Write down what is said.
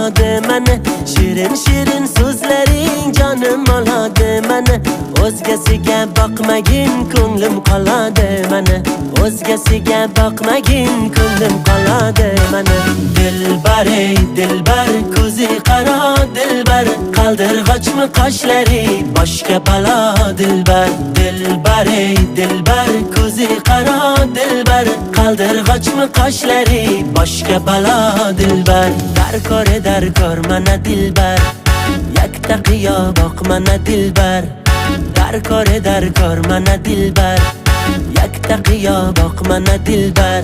oladi meni. Shirin shirin so'zlaring jonim oladi meni. O'zgasiga boqmagin ko'nglim qoladi meni. O'zgasiga boqmagin ko'nglim qoladi meni. Dilbar ey dilbar ko'zi qaro dilbar, qaldirg'ochmi qoshlari boshga balo dilbar. Dilbar ey dilbar ko'zi qaro dilbar, qaldirg'ochmi qoshlari boshga balo dilbar. Darkor mana dilbar, yakta qiyo boq mana dilbar. Darkor mana dilbar, yakta qiyo boq mana dilbar.